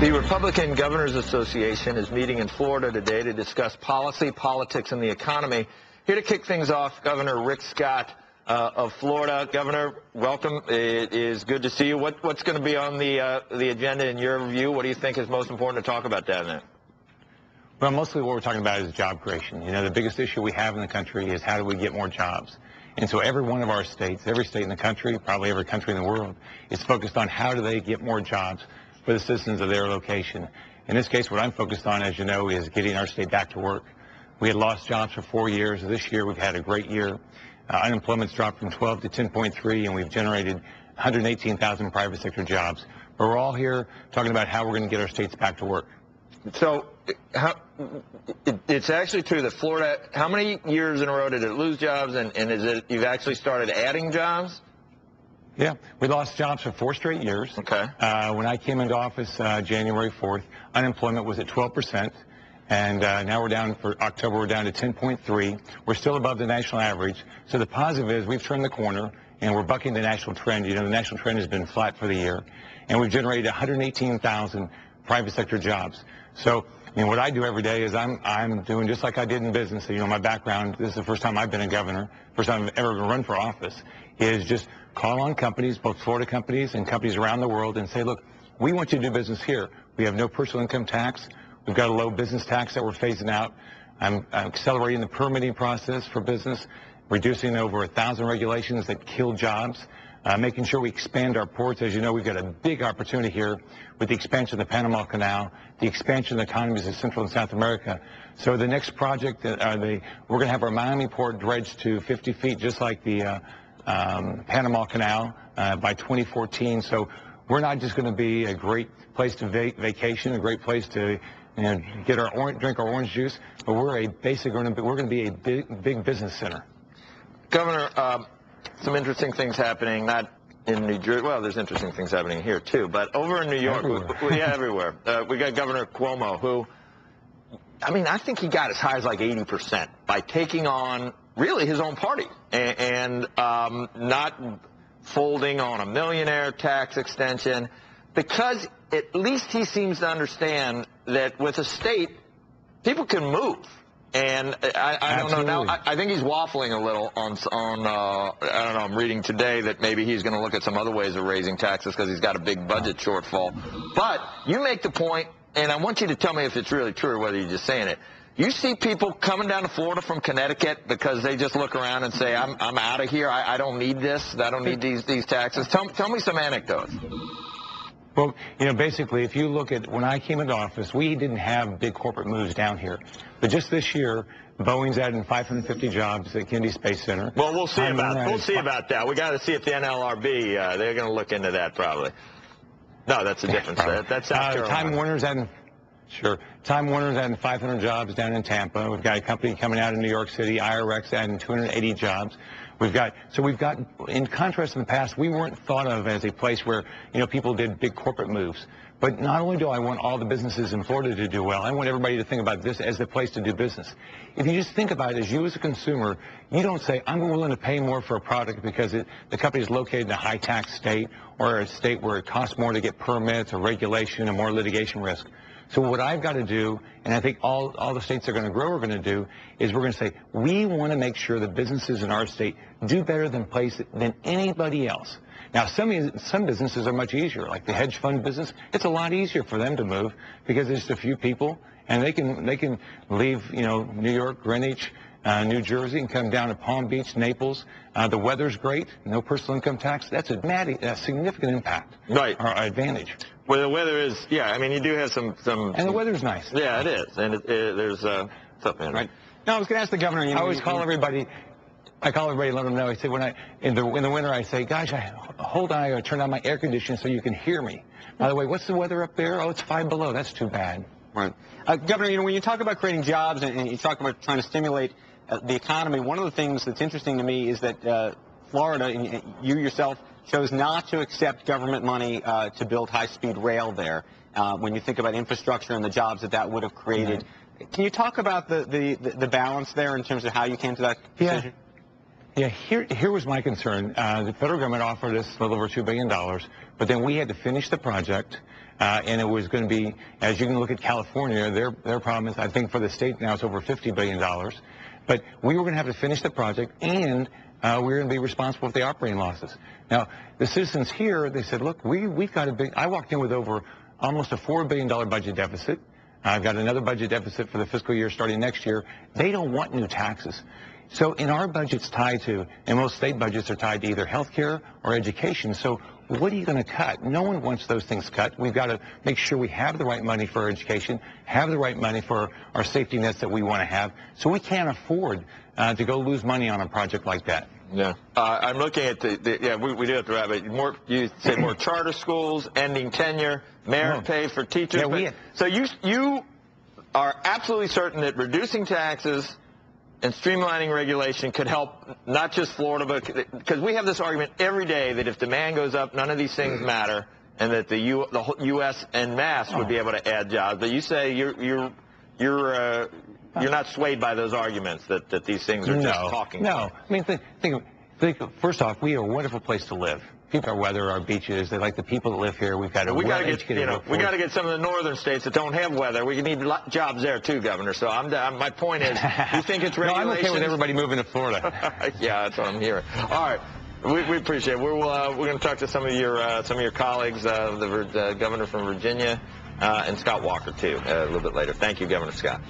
The Republican Governors Association is meeting in Florida today to discuss policy, politics, and the economy. Here to kick things off, Governor Rick Scott of Florida. Governor, welcome. It is good to see you. What's going to be on the agenda in your view? What do you think is most important to talk about down there? Well, mostly what we're talking about is job creation. You know, the biggest issue we have in the country is how do we get more jobs? And so every one of our states, every state in the country, probably every country in the world, is focused on how do they get more jobs for the citizens of their location. In this case, what I'm focused on, as you know, is getting our state back to work. We had lost jobs for 4 years. This year, we've had a great year. Unemployment's dropped from 12 to 10.3, and we've generated 118,000 private sector jobs. But we're all here talking about how we're going to get our states back to work. So it's actually true that Florida, how many years in a row did it lose jobs, and is it you've actually started adding jobs? Yeah, we lost jobs for 4 straight years. Okay. When I came into office January 4th, unemployment was at 12%, and now we're down for October, we're down to 10.3. We're still above the national average. So the positive is we've turned the corner, and we're bucking the national trend. You know, the national trend has been flat for the year, and we've generated 118,000 private sector jobs. So, I mean, what I do every day is I'm doing just like I did in business. You know, my background, this is the first time I've been a governor, first time I've ever run for office, is just call on companies, both Florida companies and companies around the world, and say, look, we want you to do business here. We have no personal income tax. We've got a low business tax that we're phasing out. I'm accelerating the permitting process for business, reducing over 1,000 regulations that kill jobs, making sure we expand our ports. As you know, we've got a big opportunity here with the expansion of the Panama Canal, the expansion of the economies of Central and South America. So the next project, we're going to have our Miami port dredged to 50 feet, just like the Panama Canal by 2014. So we're not just going to be a great place to vacation, a great place to get our drink our orange juice, but we're going to be a big business center. Governor, some interesting things happening, not in New Jersey. Well, there's interesting things happening here too, but over in New York, everywhere. We got Governor Cuomo, who, I mean, I think he got as high as like 80% by taking on really his own party and not folding on a millionaire tax extension, because at least he seems to understand that with a state, people can move. And I don't know now. I think he's waffling a little on I don't know. I'm reading today that maybe he's going to look at some other ways of raising taxes because he's got a big budget shortfall. But you make the point, and I want you to tell me if it's really true or whether you're just saying it. You see people coming down to Florida from Connecticut because they just look around and say, I'm out of here. I don't need this. I don't need these taxes. Tell me some anecdotes. Well, you know, basically, if you look at when I came into office, we didn't have big corporate moves down here. But just this year, Boeing's adding 550 jobs at Kennedy Space Center. Well, we'll see about that. We got to see if the NLRB, they're going to look into that probably. No, that's a different state. That's South Carolina. Time Warner's adding 500 jobs down in Tampa. We've got a company coming out of New York City, IRX, adding 280 jobs. We've got, in contrast to the past, we weren't thought of as a place where, you know, people did big corporate moves. But not only do I want all the businesses in Florida to do well, I want everybody to think about this as the place to do business. If you just think about it as you as a consumer, you don't say, I'm willing to pay more for a product because the company is located in a high tax state or a state where it costs more to get permits or regulation and more litigation risk. So what I've got to do, and I think all the states that are going to grow are going to do, is we're going to say, we want to make sure that businesses in our state do better than anybody else. Now, some businesses are much easier, like the hedge fund business. It's a lot easier for them to move because there's just a few people, and they can leave, you know, New York, Greenwich, New Jersey, and come down to Palm Beach, Naples. The weather's great, no personal income tax. That's a significant impact, right? Or advantage. Well, the weather is, yeah. I mean, you do have some. And the weather's nice. Yeah, it is, and there's something. Right. Now, I was going to ask the governor. You know, I always call everybody. I call everybody and let them know. I say in the winter, I say, gosh, hold on, I got to turn on my air conditioning so you can hear me. By the way, what's the weather up there? Oh, it's 5 below. That's too bad. Right. Governor, you know, when you talk about creating jobs and you talk about trying to stimulate the economy, one of the things that's interesting to me is that Florida, and you yourself, chose not to accept government money to build high-speed rail there. When you think about infrastructure and the jobs that would have created, can you talk about the balance there in terms of how you came to that decision? Yeah, here was my concern. The federal government offered us a little over $2 billion, but then we had to finish the project, and it was going to be, as you can look at California, their problem is, I think for the state now it's over $50 billion. But we were going to have to finish the project, and we were going to be responsible for the operating losses. Now, the citizens here, they said, look, we've got a big, I walked in with over almost a $4 billion budget deficit. I've got another budget deficit for the fiscal year starting next year. They don't want new taxes. So in our budget's tied to, and most state budgets are tied to either health care or education. So what are you going to cut? No one wants those things cut. We've got to make sure we have the right money for our education, have the right money for our safety nets that we want to have. So we can't afford to go lose money on a project like that. Yeah, I'm looking at we do have to wrap it. You said more charter schools, ending tenure, merit pay for teachers. Yeah, so you are absolutely certain that reducing taxes and streamlining regulation could help not just Florida, but because we have this argument every day that if demand goes up, none of these things matter, and that the U.S. en masse would be able to add jobs. But you say you're not swayed by those arguments that these things are just talking. No, I mean think. First off, we are a wonderful place to live. People, our weather, our beaches, they like the people that live here. We've got we got to get we got to get some of the northern states that don't have weather. We need jobs there too, Governor. So my point is, you think it's regulations? No, I'm okay with everybody moving to Florida. Yeah, that's what I'm hearing. All right. We appreciate it. We're going to talk to some of your colleagues, the governor from Virginia, and Scott Walker too, a little bit later. Thank you, Governor Scott.